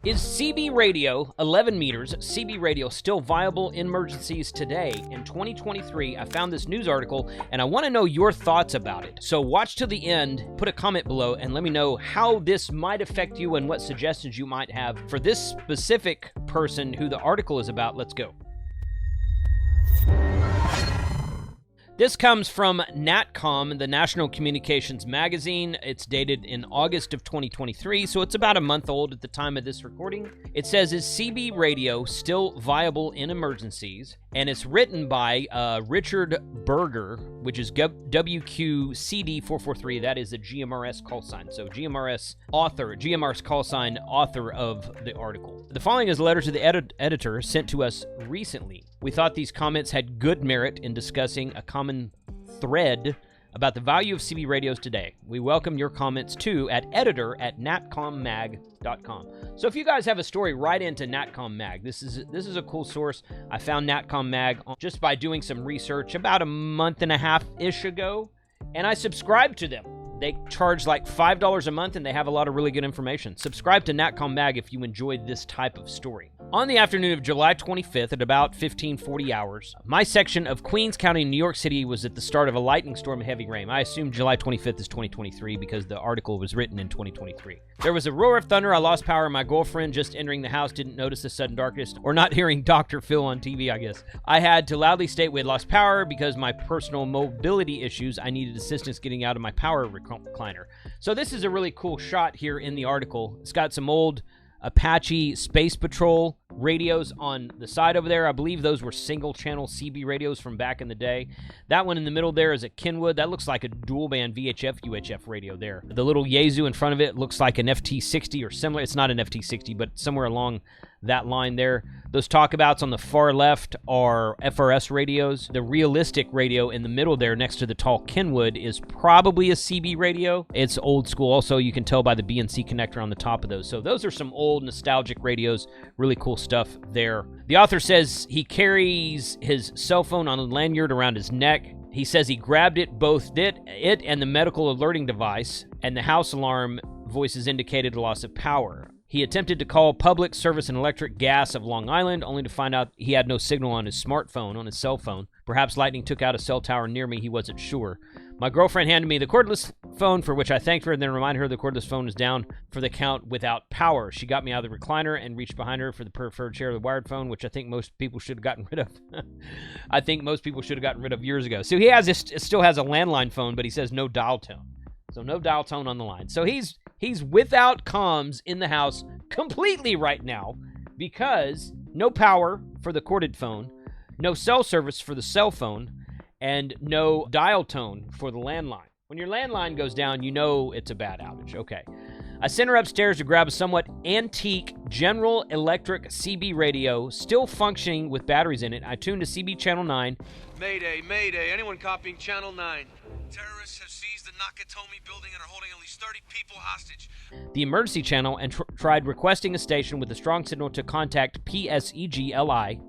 Is CB radio, 11 meters, CB radio still viable in emergencies today in 2023? I found this news article and I want to know your thoughts about it. So watch till the end, put a comment below, and let me know how this might affect you and what suggestions you might have for this specific person who the article is about. Let's go. This comes from NatCom, the National Communications Magazine. It's dated in August of 2023, so it's about a month old at the time of this recording. It says, is CB radio still viable in emergencies? And it's written by Richard Berger, which is WQCD443. That is a GMRS call sign. So GMRS call sign author of the article. The following is a letter to the editor sent to us recently. We thought these comments had good merit in discussing a common thread about the value of CB radios today. We welcome your comments too at editor@natcommag.com. So if you guys have a story, write into Natcom Mag. This is a cool source. I found Natcom Mag just by doing some research about a month and a half-ish ago, and I subscribed to them. They charge like $5 a month, and they have a lot of really good information. Subscribe to Natcom Mag if you enjoy this type of story. On the afternoon of July 25th at about 1540 hours, my section of Queens County, New York City was at the start of a lightning storm and heavy rain. I assume July 25th is 2023 because the article was written in 2023. There was a roar of thunder. I lost power. My girlfriend, just entering the house, didn't notice the sudden darkness, or not hearing Dr. Phil on TV, I guess. I had to loudly state we had lost power because my personal mobility issues. I needed assistance getting out of my power recliner. So this is a really cool shot here in the article. It's got some old Apache Space Patrol radios on the side over there. I believe those were single-channel CB radios from back in the day. That one in the middle there is a Kenwood. That looks like a dual-band VHF, UHF radio there. The little Yaesu in front of it looks like an FT60 or similar. It's not an FT60, but somewhere along that line there. Those talkabouts on the far left are FRS radios. The realistic radio in the middle there next to the tall Kenwood is probably a CB radio. It's old school. Also, you can tell by the BNC connector on the top of those. So those are some old nostalgic radios. Really cool stuff there. The author says he carries his cell phone on a lanyard around his neck. He says he grabbed it, both it and the medical alerting device, and the house alarm voices indicated a loss of power. He attempted to call Public Service and Electric Gas of Long Island, only to find out he had no signal on his smartphone, on his cell phone. Perhaps lightning took out a cell tower near me, he wasn't sure. My girlfriend handed me the cordless phone, for which I thanked her and then reminded her the cordless phone was down for the count without power. She got me out of the recliner and reached behind her for the preferred chair of the wired phone, which I think most people should have gotten rid of. I think most people should have gotten rid of years ago. So he still has a landline phone, but he says no dial tone. So no dial tone on the line. So he's without comms in the house completely right now because no power for the corded phone, no cell service for the cell phone, and no dial tone for the landline. When your landline goes down, you know it's a bad outage. Okay. I sent her upstairs to grab a somewhat antique General Electric CB radio, still functioning with batteries in it. I tuned to CB Channel 9. Mayday, mayday. Anyone copying Channel 9? Terrorists have seized the Nakatomi building and are holding at least 30 people hostage. The emergency channel and tried requesting a station with a strong signal to contact PSEGLI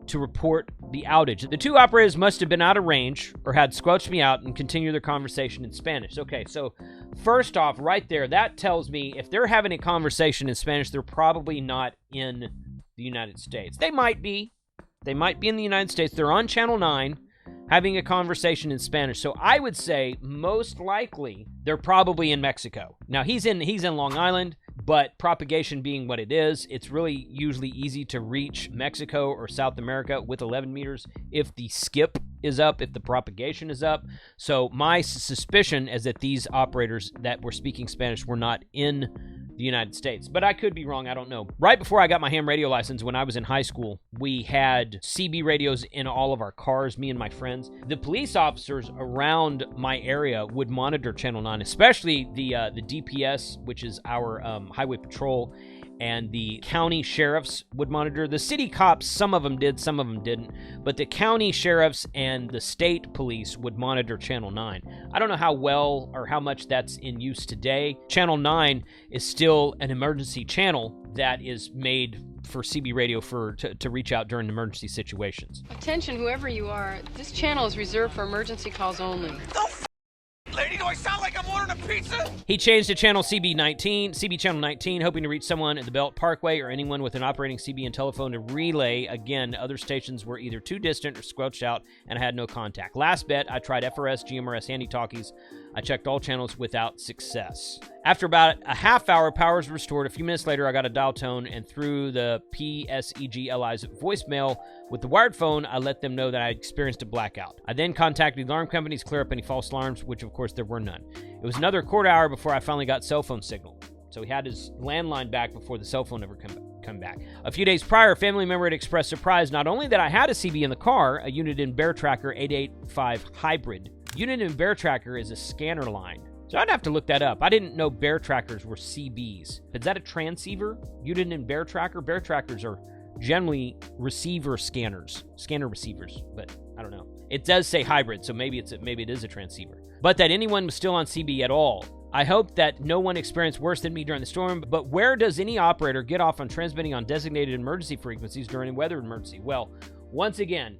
to report the outage. The two operators must have been out of range or had squelched me out and continued their conversation in Spanish. Okay, so first off, right there, that tells me if they're having a conversation in Spanish, they're probably not in the United States. They might be. They might be in the United States. They're on Channel 9 having a conversation in Spanish. So I would say most likely they're probably in Mexico. Now, he's in Long Island, but propagation being what it is, it's really usually easy to reach Mexico or South America with 11 meters if the skip is up, if the propagation is up. So my suspicion is that these operators that were speaking Spanish were not in the United States. But I could be wrong, I don't know. Right before I got my ham radio license, when I was in high school, we had CB radios in all of our cars, me and my friends. The police officers around my area would monitor Channel 9, especially the DPS, which is our highway patrol, and the county sheriffs would monitor. The city cops, some of them did, some of them didn't, but the county sheriffs and the state police would monitor Channel 9. I don't know how well or how much that's in use today. Channel 9 is still an emergency channel that is made for CB radio to reach out during emergency situations. Attention, whoever you are, this channel is reserved for emergency calls only. Lady, do I sound like I'm ordering a pizza? He changed to channel CB channel 19, hoping to reach someone at the Belt Parkway or anyone with an operating CB and telephone to relay. Again, other stations were either too distant or squelched out, and I had no contact. Last bet, I tried FRS, GMRS, Handy Talkies. I checked all channels without success. After about a half hour, power was restored. A few minutes later, I got a dial tone, and through the PSEGLI's voicemail with the wired phone, I let them know that I experienced a blackout. I then contacted the alarm companies to clear up any false alarms, which of course there were none. It was another quarter hour before I finally got cell phone signal. So he had his landline back before the cell phone ever come back. A few days prior, a family member had expressed surprise not only that I had a CB in the car, a unit in Bear Tracker 885 Hybrid. Unit in Bear Tracker is a scanner line. So I'd have to look that up. I didn't know Bear Trackers were CBs. Is that a transceiver? Unit in Bear Tracker? Bear Trackers are generally receiver scanners, scanner receivers, but I don't know. It does say hybrid, so maybe it is a transceiver. But that anyone was still on CB at all. I hope that no one experienced worse than me during the storm, but where does any operator get off on transmitting on designated emergency frequencies during a weather emergency? Well, once again,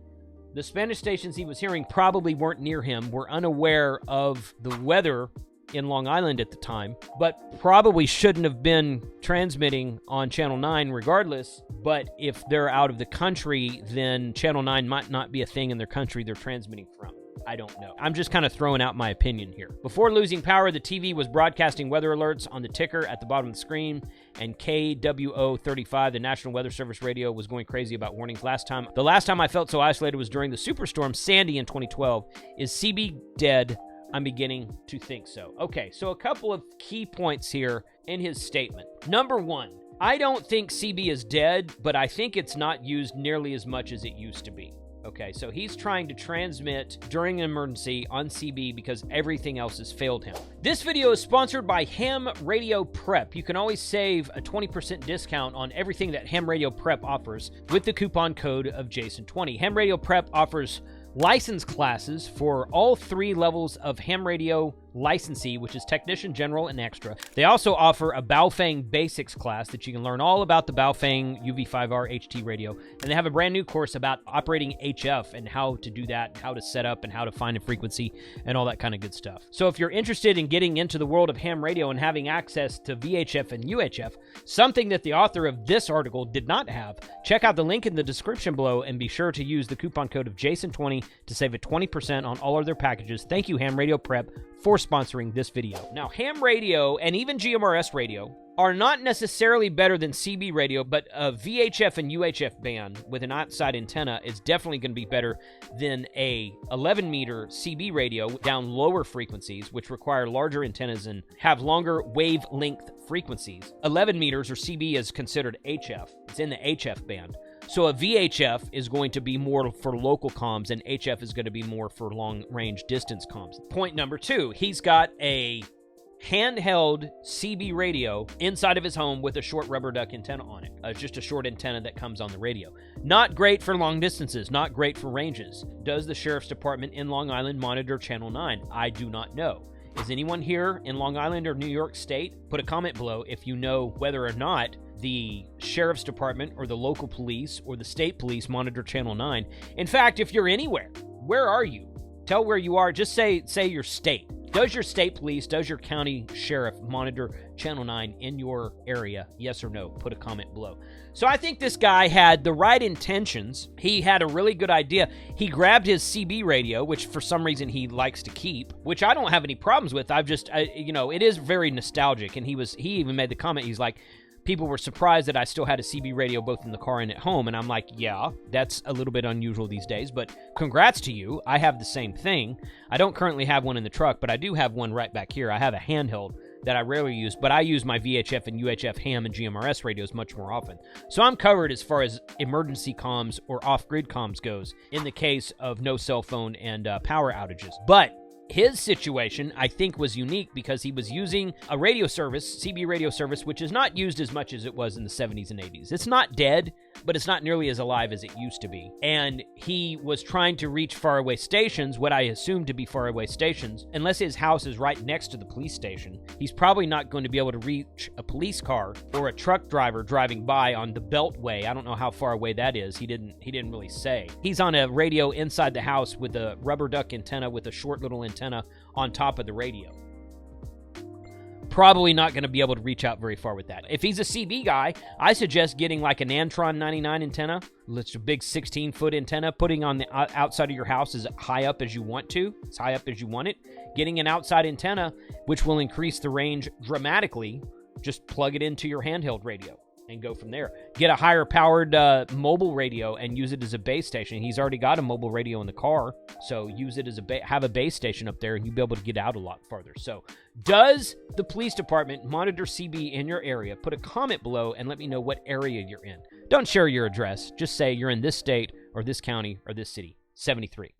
the Spanish stations he was hearing probably weren't near him, were unaware of the weather in Long Island at the time, but probably shouldn't have been transmitting on Channel 9 regardless. But if they're out of the country, then Channel 9 might not be a thing in their country they're transmitting from. I don't know. I'm just kind of throwing out my opinion here. Before losing power, the TV was broadcasting weather alerts on the ticker at the bottom of the screen, and KWO35, the National Weather Service radio, was going crazy about warnings. The last time I felt so isolated was during the superstorm Sandy in 2012. Is CB dead? I'm beginning to think so. Okay, so a couple of key points here in his statement. Number one, I don't think CB is dead, but I think it's not used nearly as much as it used to be. Okay, so he's trying to transmit during an emergency on CB because everything else has failed him. This video is sponsored by Ham Radio Prep. You can always save a 20% discount on everything that Ham Radio Prep offers with the coupon code of Jason20. Ham Radio Prep offers license classes for all 3 levels of ham radio licensee, which is technician, general, and extra. They also offer a Baofeng basics class that you can learn all about the Baofeng UV5R HT radio. And they have a brand new course about operating HF and how to do that, how to set up and how to find a frequency and all that kind of good stuff. So if you're interested in getting into the world of ham radio and having access to VHF and UHF, something that the author of this article did not have, check out the link in the description below and be sure to use the coupon code of Jason20 to save a 20% on all of their packages. Thank you, Ham Radio Prep, for sponsoring this video. Now, ham radio and even GMRS radio are not necessarily better than CB radio, but a VHF and UHF band with an outside antenna is definitely going to be better than a 11-meter CB radio down lower frequencies, which require larger antennas and have longer wavelength frequencies. 11 meters, or CB, is considered HF. It's in the HF band. So a VHF is going to be more for local comms, and HF is going to be more for long-range distance comms. Point number 2, he's got a handheld CB radio inside of his home with a short rubber duck antenna on it. It's just a short antenna that comes on the radio. Not great for long distances, not great for ranges. Does the Sheriff's Department in Long Island monitor Channel 9? I do not know. Is anyone here in Long Island or New York State? Put a comment below if you know whether or not the Sheriff's Department or the local police or the state police monitor Channel 9. In fact, if you're anywhere, where are you? Tell where you are. Just say your state. Does your state police, does your county sheriff monitor Channel 9 in your area? Yes or no? Put a comment below. So I think this guy had the right intentions. He had a really good idea. He grabbed his CB radio, which for some reason he likes to keep, which I don't have any problems with. It is very nostalgic. And he even made the comment, he's like, people were surprised that I still had a CB radio both in the car and at home. And I'm like, yeah, that's a little bit unusual these days, but congrats to you. I have the same thing. I don't currently have one in the truck, but I do have one right back here. I have a handheld that I rarely use, but I use my VHF and UHF ham and GMRS radios much more often. So I'm covered as far as emergency comms or off-grid comms goes in the case of no cell phone and power outages. But his situation, I think, was unique because he was using a radio service, CB radio service, which is not used as much as it was in the 70s and 80s. It's not dead, but it's not nearly as alive as it used to be. And he was trying to reach faraway stations, what I assume to be faraway stations. Unless his house is right next to the police station, he's probably not going to be able to reach a police car or a truck driver driving by on the Beltway. I don't know how far away that is. He didn't really say. He's on a radio inside the house with a rubber duck antenna with a short little antenna on top of the radio. probably not going to be able to reach out very far with that. If he's a CB guy, I suggest getting like an Antron 99 antenna. It's a big 16-foot antenna, putting on the outside of your house as high up as you want to, as high up as you want it. Getting an outside antenna, which will increase the range dramatically. Just plug it into your handheld radio and go from there. Get a higher powered mobile radio and use it as a base station. He's already got a mobile radio in the car, so use it as have a base station up there, and you'll be able to get out a lot farther. So, does the police department monitor CB in your area? Put a comment below and let me know what area you're in. Don't share your address. Just say you're in this state or this county or this city. 73.